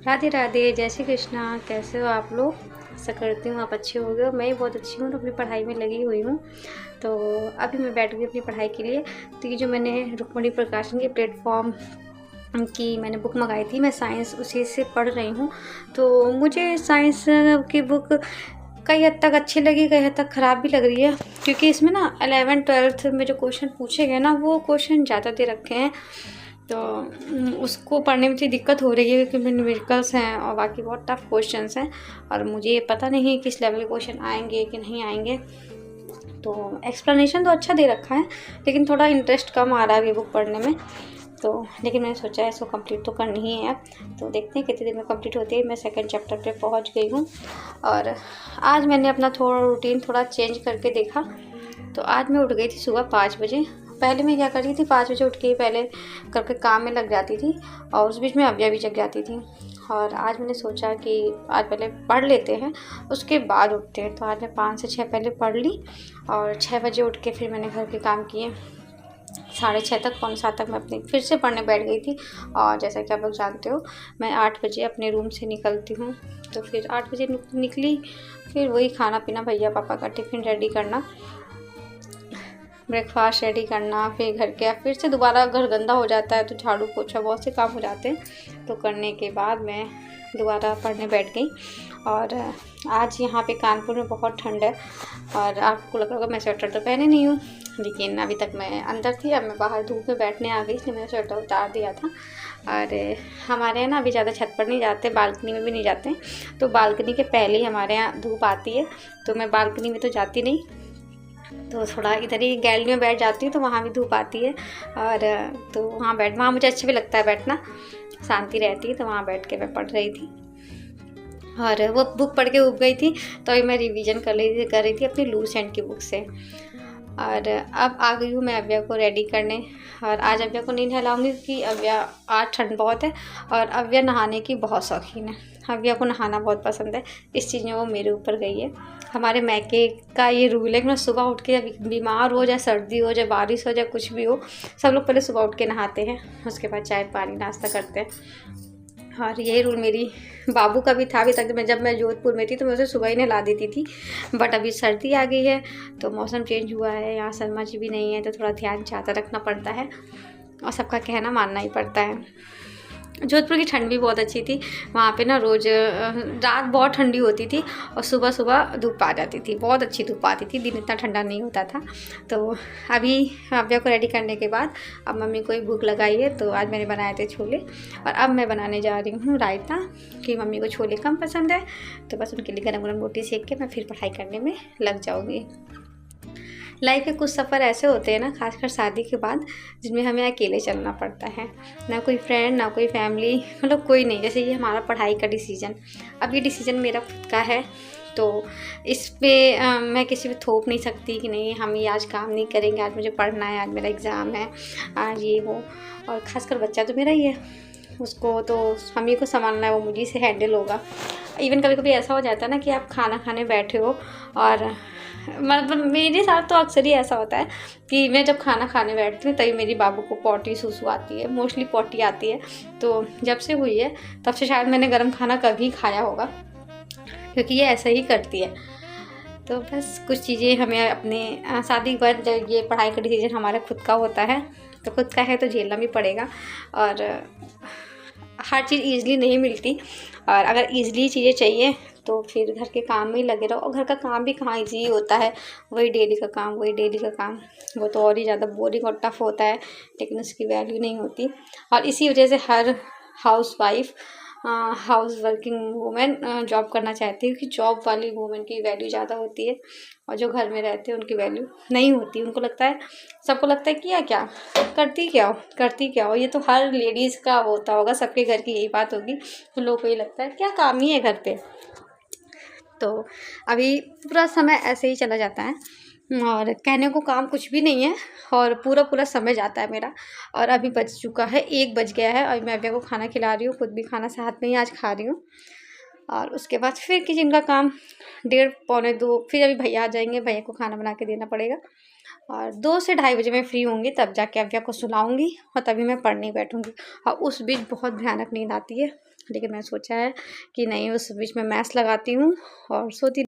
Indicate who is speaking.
Speaker 1: राधे राधे, जय श्री कृष्णा। कैसे हो आप लोग? आशा करती हूँ आप अच्छे हो गए। मैं भी बहुत अच्छी हूँ, तो अपनी पढ़ाई में लगी हुई हूँ। तो अभी मैं बैठ गई अपनी पढ़ाई के लिए। तो ये जो मैंने रुक्मणी प्रकाशन के प्लेटफॉर्म की मैंने बुक मंगाई थी, मैं साइंस उसी से पढ़ रही हूँ। तो मुझे साइंस की बुक कई हद तक अच्छी लगी, कई हद तक ख़राब भी लग रही है, क्योंकि इसमें ना 11th-12th में जो क्वेश्चन पूछे गए ना, वो क्वेश्चन ज़्यादा दे रखे हैं। तो उसको पढ़ने में थोड़ी दिक्कत हो रही है, क्योंकि न्यूमेरिकल्स हैं और बाकी बहुत टफ क्वेश्चंस हैं, और मुझे ये पता नहीं है किस लेवल के क्वेश्चन आएंगे कि नहीं आएंगे। तो एक्सप्लेनेशन तो अच्छा दे रखा है, लेकिन थोड़ा इंटरेस्ट कम आ रहा है ये बुक पढ़ने में। तो लेकिन मैंने सोचा है इसको कंप्लीट तो करनी ही है। तो देखते हैं कितने दिन में कंप्लीट होती है। मैं सेकंड चैप्टर पे पहुंच गई हूँ, और आज मैंने अपना थोड़ा रूटीन थोड़ा चेंज करके देखा। तो आज मैं उठ गई थी सुबह 5 बजे। पहले मैं क्या करती थी, 5 बजे उठ के पहले करके काम में लग जाती थी, और उस बीच में अव्या भी जग जाती थी। और आज मैंने सोचा कि आज पहले पढ़ लेते हैं, उसके बाद उठते हैं। तो आज मैं 5 से 6 पहले पढ़ ली, और 6 बजे उठ के फिर मैंने घर के काम किए। 6:30 तक, 6:45 तक मैं अपनी फिर से पढ़ने बैठ गई थी। और जैसा कि आप लोग जानते हो, मैं 8 बजे अपने रूम से निकलती हूँ। तो फिर 8 बजे निकली, फिर वही खाना पीना, भैया पापा का टिफ़िन रेडी करना, ब्रेकफास्ट रेडी करना, फिर घर के फिर से दोबारा घर गंदा हो जाता है, तो झाड़ू पोछा बहुत से काम हो जाते हैं। तो करने के बाद मैं दोबारा पढ़ने बैठ गई। और आज यहाँ पे कानपुर में बहुत ठंड है, और आपको लग रहा होगा मैं स्वेटर तो पहने नहीं हूँ, लेकिन अभी तक मैं अंदर थी। अब मैं बाहर धूप में बैठने आ गई, इसलिए मैंने स्वेटर उतार दिया था। और हमारे यहाँ ना अभी ज़्यादा छत पर नहीं जाते, बालकनी में भी नहीं जाते। तो बालकनी के पहले ही हमारे यहाँ धूप आती है, तो मैं बालकनी में तो जाती नहीं, तो थोड़ा इधर ही गैलरी में बैठ जाती हूँ, तो वहाँ भी धूप आती है। और तो वहाँ मुझे अच्छा भी लगता है बैठना, शांति रहती है। तो वहाँ बैठ के मैं पढ़ रही थी, और वो बुक पढ़ के उब गई थी। तो अभी मैं रिवीजन कर रही थी अपनी लूसेंट की बुक से। और अब आ गई हूँ मैं अव्या को रेडी करने। और आज अव्या को नहीं नहलाऊंगी, क्योंकि अव्या आज ठंड बहुत है, और अव्या नहाने की बहुत शौकीन है। अव्या को नहाना बहुत पसंद है, इस चीज़ में वो मेरे ऊपर गई है। हमारे मैके का ये रूल है कि मैं सुबह उठ के, बीमार हो चाहे सर्दी हो चाहे बारिश हो चाहे कुछ भी हो, सब लोग पहले सुबह उठ के नहाते हैं, उसके बाद चाय पानी नाश्ता करते हैं। और यही रूल मेरी बाबू का भी था अभी तक। जब मैं जोधपुर में थी तो मैं उसे सुबह ही नहला देती थी, बट अभी सर्दी आ गई है, तो मौसम चेंज हुआ है, यहाँ शर्मा जी भी नहीं है, तो थोड़ा ध्यान ज़्यादा रखना पड़ता है, और सबका कहना मानना ही पड़ता है। जोधपुर की ठंड भी बहुत अच्छी थी। वहाँ पे ना रोज़ रात बहुत ठंडी होती थी, और सुबह सुबह धूप आ जाती थी, बहुत अच्छी धूप आती थी, दिन इतना ठंडा नहीं होता था। तो अभी अव्या को रेडी करने के बाद अब मम्मी को ही भूख लगाई है, तो आज मैंने बनाए थे छोले, और अब मैं बनाने जा रही हूँ रायता, कि मम्मी को छोले कम पसंद है। तो बस उनके लिए गरम गरम रोटी सेक के मैं फिर पढ़ाई करने में लग जाऊँगी। लाइफ के कुछ सफ़र ऐसे होते हैं ना, खासकर शादी के बाद, जिनमें हमें अकेले चलना पड़ता है, ना कोई फ्रेंड ना कोई फैमिली, मतलब कोई नहीं। जैसे ये हमारा पढ़ाई का डिसीजन, अब ये डिसीजन मेरा खुद का है, तो इस पे मैं किसी पे थोप नहीं सकती कि नहीं हम ये आज काम नहीं करेंगे, आज मुझे पढ़ना है, आज मेरा एग्ज़ाम है, आज ये वो। और ख़ासकर बच्चा तो मेरा ही है, उसको तो हम ही को संभालना है, वो मुझे से हैंडल होगा। इवन कभी कभी ऐसा हो जाता है ना कि आप खाना खाने बैठे हो, और मतलब मेरे साथ तो अक्सर ही ऐसा होता है कि मैं जब खाना खाने बैठती हूँ तभी मेरी बाबू को पॉटी सूसू आती है, मोस्टली पॉटी आती है। तो जब से हुई है तब से शायद मैंने गर्म खाना कभी खाया होगा, क्योंकि ये ऐसा ही करती है। तो बस कुछ चीज़ें हमें अपने शादी के बाद, जब ये पढ़ाई का डिसीजन हमारा खुद का होता है, तो खुद का है तो झेलना भी पड़ेगा। और हर चीज़ ईज़िली नहीं मिलती, और अगर ईज़िली चीज़ें चाहिए तो फिर घर के काम में ही लगे रहो, और घर का काम भी कहाँ ईज़ी होता है, वही डेली का काम, वो तो और ही ज़्यादा बोरिंग और टफ होता है, लेकिन उसकी वैल्यू नहीं होती। और इसी वजह से हर हाउस वर्किंग वूमेन जॉब करना चाहती है, क्योंकि जॉब वाली वूमेन की वैल्यू ज़्यादा होती है, और जो घर में रहते हैं उनकी वैल्यू नहीं होती। उनको लगता है, सबको लगता है कि या क्या करती क्या हो, ये तो हर लेडीज़ का होता होगा, सबके घर की यही बात होगी, तो लोगों को ये लगता है क्या काम ही है घर पे। तो अभी पूरा समय ऐसे ही चला जाता है, और कहने को काम कुछ भी नहीं है, और पूरा समय जाता है मेरा। और अभी बज चुका है, 1 बज गया है, और मैं अभी को खाना खिला रही हूँ, खुद भी खाना साथ में ही आज खा रही हूँ। और उसके बाद फिर किचन का काम 1:30 पौने 2, फिर अभी भैया आ जाएंगे, भैया को खाना बना के देना पड़ेगा, और 2 से ढाई बजे मैं फ्री होंगी, तब जाके अव्या को सुलाऊंगी, और तभी मैं पढ़ने बैठूंगी। और उस बीच बहुत भयानक नींद आती है, लेकिन मैं सोचा है कि नहीं, उस बीच में मैथ्स लगाती हूँ और सोती